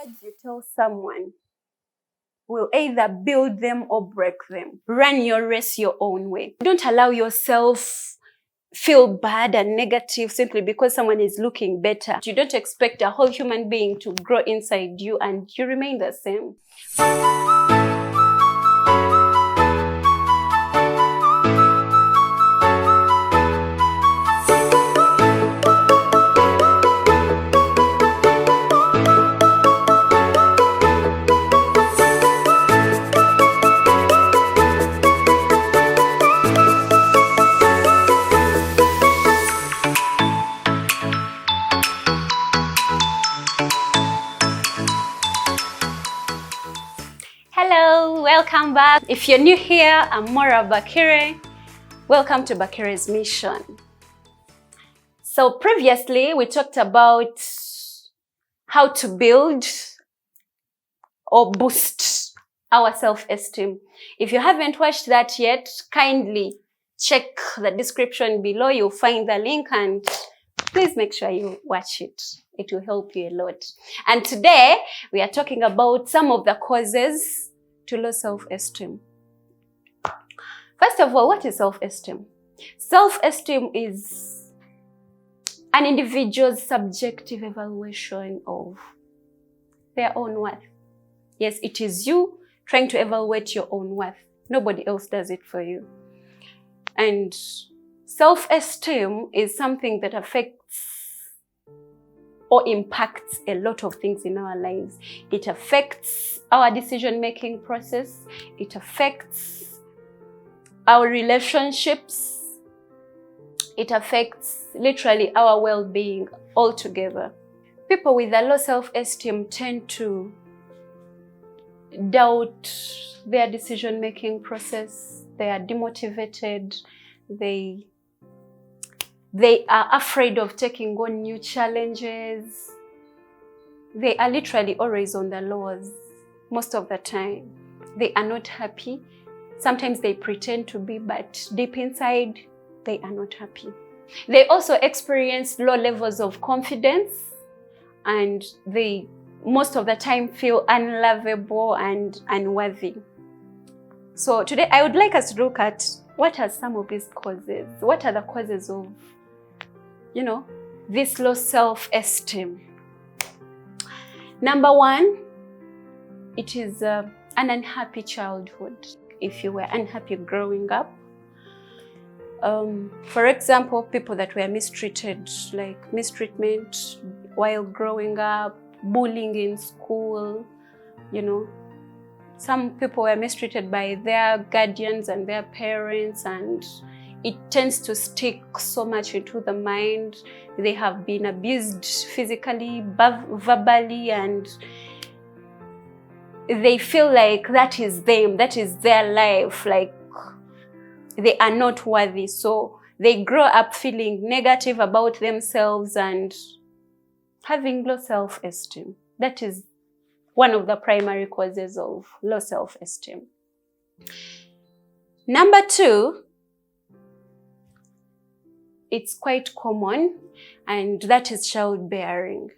words you tell someone will either build them or break them. Run your race your own way. Don't allow yourself feel bad and negative simply because someone is looking better. You don't expect a whole human being to grow inside you and you remain the same. Hello, welcome back. If you're new here, I'm Mora Bakire. Welcome to Bakiresmission. So previously, we talked about how to build or boost our self-esteem. If you haven't watched that yet, kindly check the description below. You'll find the link and please make sure you watch it. It will help you a lot. And today, we are talking about some of the causes to low self-esteem. First of all, what is self-esteem? Self-esteem is an individual's subjective evaluation of their own worth. Yes, it is you trying to evaluate your own worth. Nobody else does it for you. And self-esteem is something that affects or impacts a lot of things in our lives. It affects our decision-making process. It affects our relationships. It affects literally our well-being altogether. People with a low self-esteem tend to doubt their decision-making process. They are demotivated. They are afraid of taking on new challenges. They are literally always on the lows most of the time. They are not happy. Sometimes they pretend to be, but deep inside, they are not happy. They also experience low levels of confidence, and they most of the time feel unlovable and unworthy. So today I would like us to look at what are some of these causes. What are the causes of this low self-esteem? Number one, it is an unhappy childhood. If you were unhappy growing up, for example, people that were mistreated, like mistreatment while growing up, bullying in school, some people were mistreated by their guardians and their parents, and it tends to stick so much into the mind. They have been abused physically, verbally, and they feel like that is them, that is their life, like they are not worthy. So they grow up feeling negative about themselves and having low self-esteem. That is one of the primary causes of low self-esteem. Number two, it's quite common, and that is childbearing.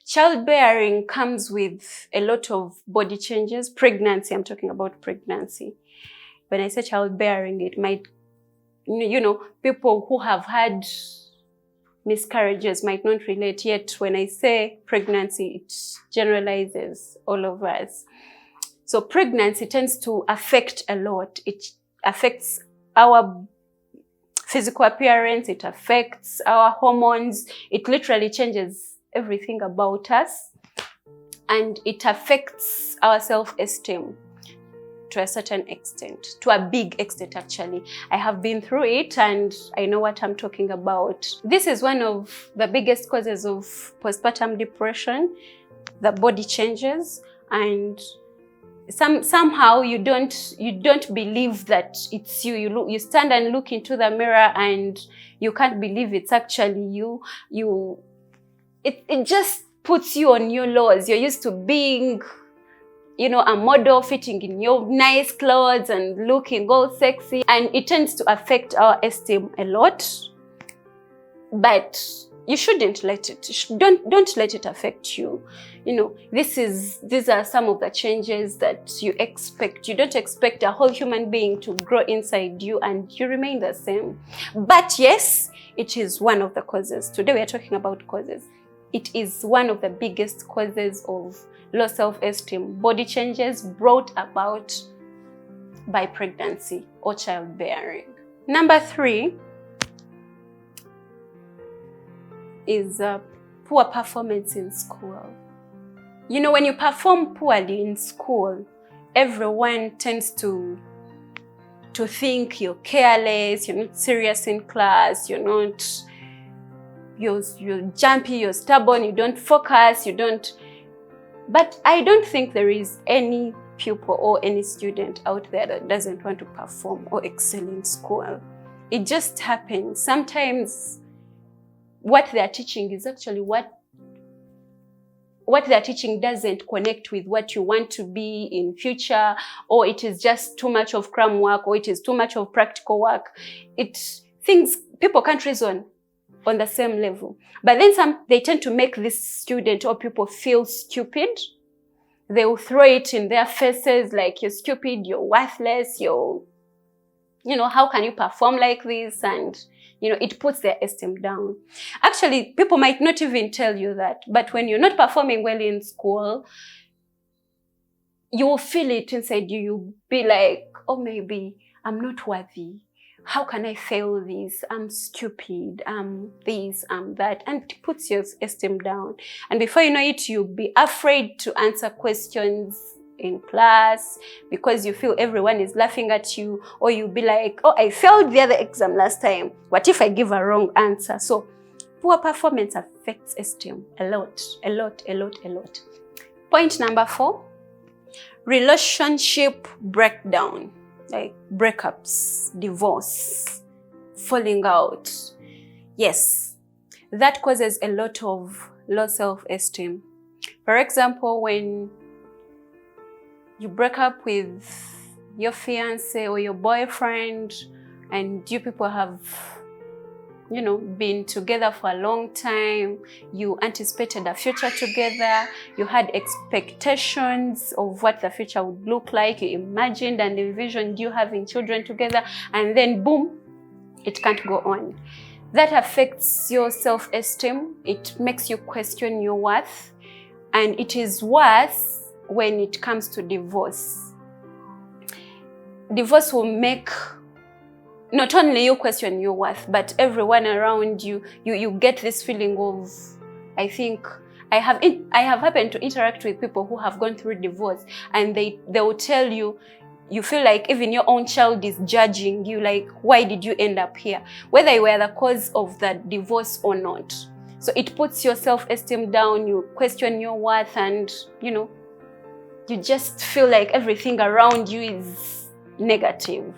Childbearing comes with a lot of body changes. Pregnancy, I'm talking about pregnancy. When I say childbearing, it might, people who have had miscarriages might not relate, yet when I say pregnancy, it generalizes all of us. So pregnancy tends to affect a lot. It affects our physical appearance, it affects our hormones, it literally changes everything about us, and it affects our self-esteem to a certain extent, to a big extent actually. I have been through it and I know what I'm talking about. This is one of the biggest causes of postpartum depression, the body changes, and somehow you don't believe that it's you. You stand and look into the mirror and you can't believe it's actually you. It just puts you on your lows. You're used to being a model, fitting in your nice clothes and looking all sexy, and it tends to affect our esteem a lot. But you shouldn't let it. Don't let it affect you. You know, these are some of the changes that you expect. You don't expect a whole human being to grow inside you and you remain the same. But yes, it is one of the causes. Today we are talking about causes. It is one of the biggest causes of low self-esteem, body changes brought about by pregnancy or childbearing. Number 3 is poor performance in school. You know, when you perform poorly in school, everyone tends to think you're careless, you're not serious in class, you're jumpy, you're stubborn, you don't focus, But I don't think there is any pupil or any student out there that doesn't want to perform or excel in school. It just happens. Sometimes what they're teaching is actually what they're teaching doesn't connect with what you want to be in future, or it is just too much of cram work, or it is too much of practical work. People can't reason on the same level. But then they tend to make this student or people feel stupid. They will throw it in their faces like, you're stupid, you're worthless, how can you perform like this? And, it puts their esteem down. Actually, people might not even tell you that, but when you're not performing well in school, you will feel it inside you. You'll be like, oh, maybe I'm not worthy. How can I fail this? I'm stupid. I'm this, I'm that. And it puts your esteem down. And before you know it, you'll be afraid to answer questions in class because you feel everyone is laughing at you. Or you'll be like, oh, I failed the other exam last time. What if I give a wrong answer? So poor performance affects esteem a lot. Point number 4, relationship breakdown. Like breakups, divorce, falling out. Yes, that causes a lot of low self-esteem. For example, when you break up with your fiancé or your boyfriend and you people have, been together for a long time, you anticipated a future together, you had expectations of what the future would look like, you imagined and envisioned you having children together, and then boom, it can't go on. That affects your self-esteem. It makes you question your worth, and it is worse when it comes to divorce. Divorce will make not only you question your worth, but everyone around you, you get this feeling of, I think, I have happened to interact with people who have gone through divorce, and they will tell you, you feel like even your own child is judging you, like, why did you end up here? Whether you were the cause of the divorce or not. So it puts your self-esteem down, you question your worth, and, you just feel like everything around you is negative.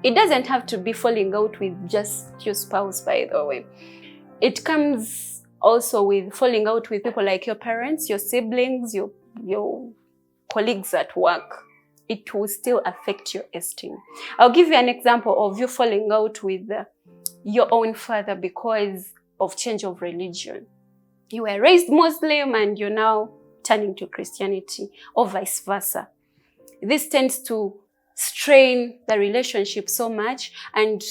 It doesn't have to be falling out with just your spouse, by the way. It comes also with falling out with people like your parents, your siblings, your colleagues at work. It will still affect your esteem. I'll give you an example of you falling out with your own father because of change of religion. You were raised Muslim and you're now turning to Christianity, or vice versa. This tends to strain the relationship so much, and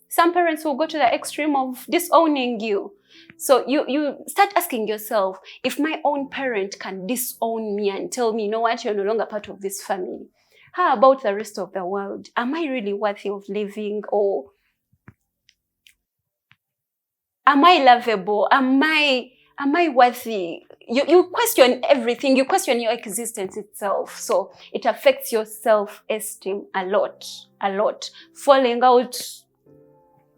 some parents will go to the extreme of disowning you. So you start asking yourself, if my own parent can disown me and tell me, you know what, you're no longer part of this family, how about the rest of the world? Am I really worthy of living? Or am I lovable? Am I worthy? You question everything. You question your existence itself. So it affects your self-esteem a lot. Falling out,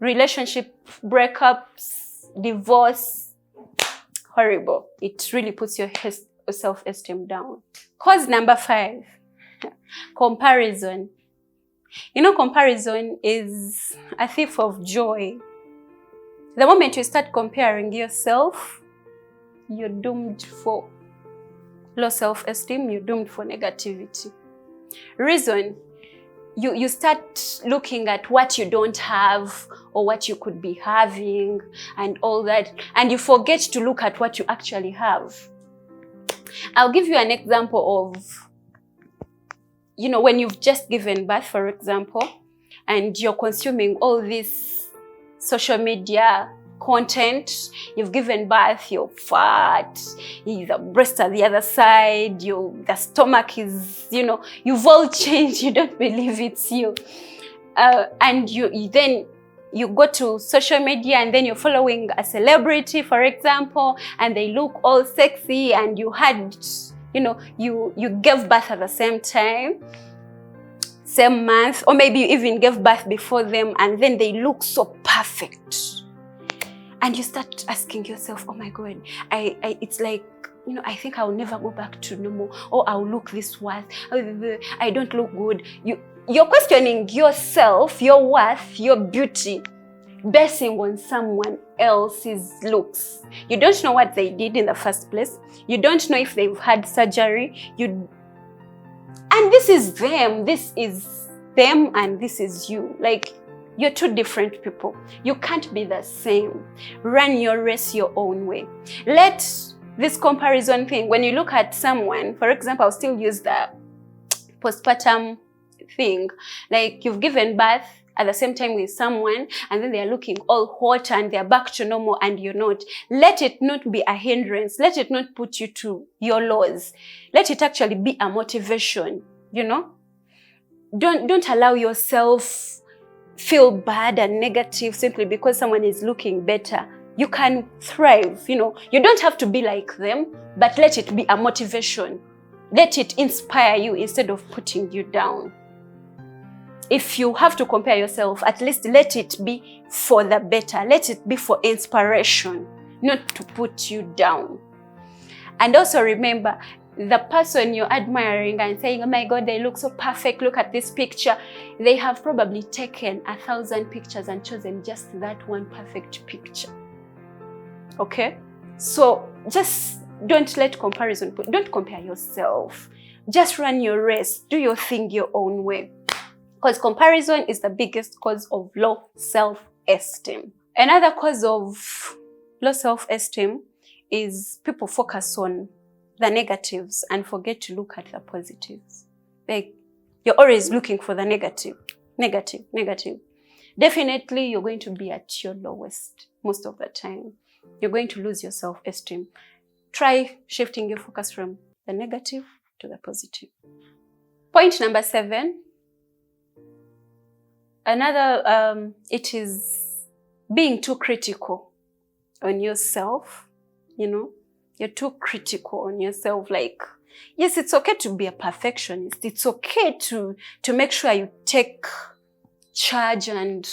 relationship breakups, divorce, horrible. It really puts your self-esteem down. Cause number 5, comparison. Comparison is a thief of joy. The moment you start comparing yourself, you're doomed for low self-esteem, you're doomed for negativity. Reason, you start looking at what you don't have or what you could be having and all that, and you forget to look at what you actually have. I'll give you an example of, when you've just given birth, for example, and you're consuming all this social media content. You've given birth, you're fat, the breasts are the other side, the stomach is, you've all changed, you don't believe it's you. And then you go to social media and then you're following a celebrity, for example, and they look all sexy, and you had, you gave birth at the same time, same month, or maybe you even gave birth before them, and then they look so perfect. And you start asking yourself, oh my God, it's like, I think I'll never go back to normal, or I'll look this worth, I don't look good. You're questioning yourself, your worth, your beauty, basing on someone else's looks. You don't know what they did in the first place. You don't know if they've had surgery. And this is them, and this is you. Like, you're two different people. You can't be the same. Run your race your own way. Let this comparison thing, when you look at someone, for example, I'll still use the postpartum thing. Like, you've given birth at the same time with someone, and then they're looking all hot and they're back to normal and you're not. Let it not be a hindrance. Let it not put you to your lows. Let it actually be a motivation, Don't allow yourself feel bad and negative simply because someone is looking better. You can thrive, You don't have to be like them, but let it be a motivation. Let it inspire you instead of putting you down. If you have to compare yourself, at least let it be for the better. Let it be for inspiration, not to put you down. And also remember, the person you're admiring and saying, oh my God, they look so perfect, look at this picture. They have probably taken 1,000 pictures and chosen just that one perfect picture. Okay? So just don't let comparison, don't compare yourself. Just run your race, do your thing your own way. Because comparison is the biggest cause of low self-esteem. Another cause of low self-esteem is people focus on the negatives and forget to look at the positives. Like, you're always looking for the negative. Definitely, you're going to be at your lowest most of the time. You're going to lose your self-esteem. Try shifting your focus from the negative to the positive. Point number 7. Another, it is being too critical on yourself, You're too critical on yourself. Like, yes, it's okay to be a perfectionist. It's okay to make sure you take charge and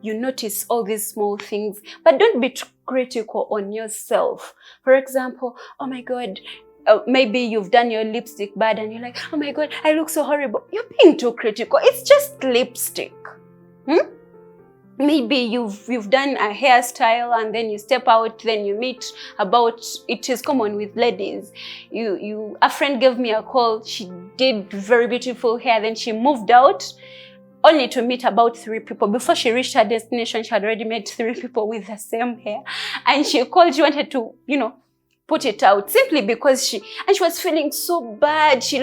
you notice all these small things, but don't be too critical on yourself. For example, oh my God, maybe you've done your lipstick bad and you're like, oh my God, I look so horrible. You're being too critical. It's just lipstick. Maybe you've done a hairstyle and then you step out, then you meet about, it is common with ladies. A friend gave me a call, she did very beautiful hair, then she moved out only to meet about 3 people. Before she reached her destination, she had already met 3 people with the same hair. And she called, she wanted to, put it out simply because she was feeling so bad. She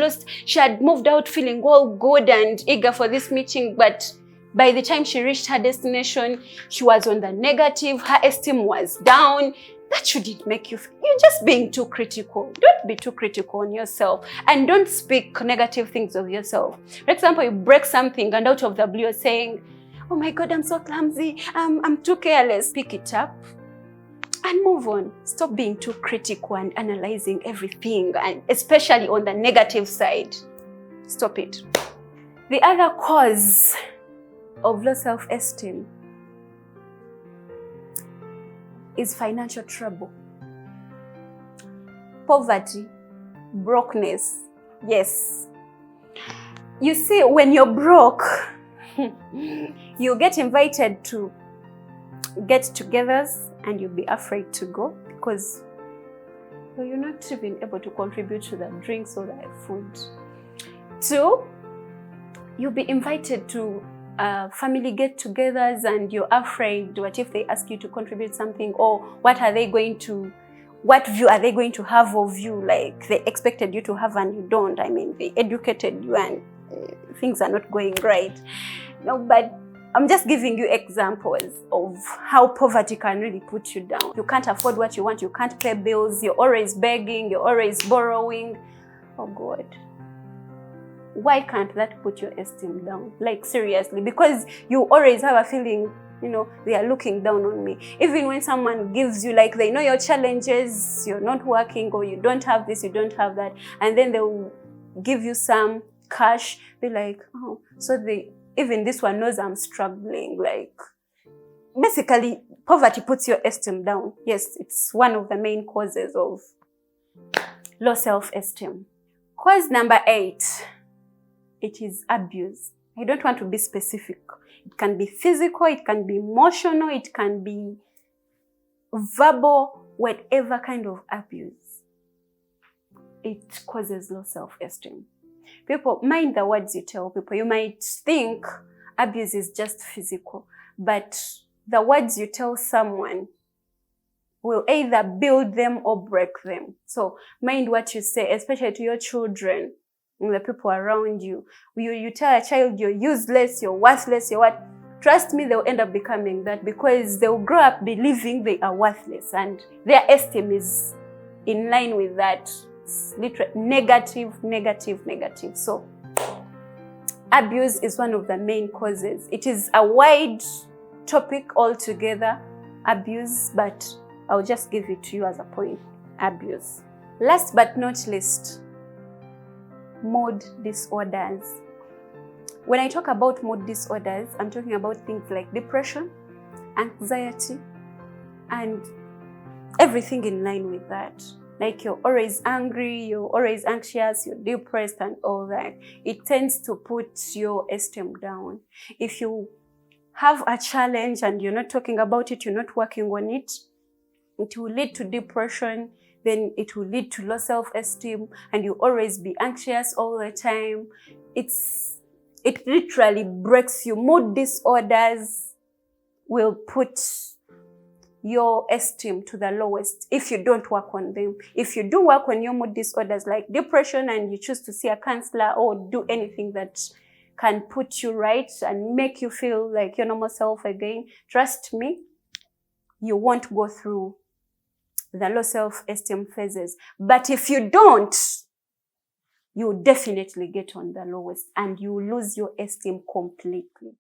had moved out feeling all good and eager for this meeting, but by the time she reached her destination, she was on the negative, her esteem was down. That shouldn't make you, you're just being too critical. Don't be too critical on yourself, and don't speak negative things of yourself. For example, you break something and out of the blue you're saying, oh my God, I'm so clumsy, I'm too careless. Pick it up and move on. Stop being too critical and analyzing everything, and especially on the negative side. Stop it. The other cause of low self-esteem is financial trouble. Poverty, brokenness. Yes. You see, when you're broke, you get invited to get-togethers and you'll be afraid to go because you're not even able to contribute to the drinks or the food. 2, you'll be invited to family get-togethers and you're afraid, what if they ask you to contribute something, or what view are they going to have of you, like they expected you to have and you don't. I mean, they educated you and things are not going right. No, but I'm just giving you examples of how poverty can really put you down. You can't afford what you want, you can't pay bills, you're always begging, you're always borrowing. Oh God. Why can't that put your esteem down? Like seriously, because you always have a feeling, they are looking down on me. Even when someone gives you, like they know your challenges, you're not working or you don't have this, you don't have that, and then they'll give you some cash, be like, oh, so even this one knows I'm struggling. Like, basically, poverty puts your esteem down. Yes, it's one of the main causes of low self-esteem. Cause number 8, it is abuse. I don't want to be specific. It can be physical, it can be emotional, it can be verbal, whatever kind of abuse. It causes low self-esteem. People, mind the words you tell people. You might think abuse is just physical, but the words you tell someone will either build them or break them. So mind what you say, especially to your children and the people around you. You tell a child you're useless, you're worthless, you're what? Trust me, they'll end up becoming that, because they'll grow up believing they are worthless and their esteem is in line with that. It's literally negative. So abuse is one of the main causes. It is a wide topic altogether, abuse, but I'll just give it to you as a point. Abuse. Last but not least, mood disorders. When I talk about mood disorders, I'm talking about things like depression, anxiety, and everything in line with that. Like you're always angry, you're always anxious, you're depressed and all that. It tends to put your esteem down. If you have a challenge and you're not talking about it, you're not working on it, it will lead to depression, then it will lead to low self-esteem, and you always be anxious all the time. It literally breaks you. Mood disorders will put your esteem to the lowest if you don't work on them. If you do work on your mood disorders like depression and you choose to see a counselor or do anything that can put you right and make you feel like your normal self again, trust me, you won't go through the low self-esteem phases. But if you don't, you definitely get on the lowest and you lose your esteem completely.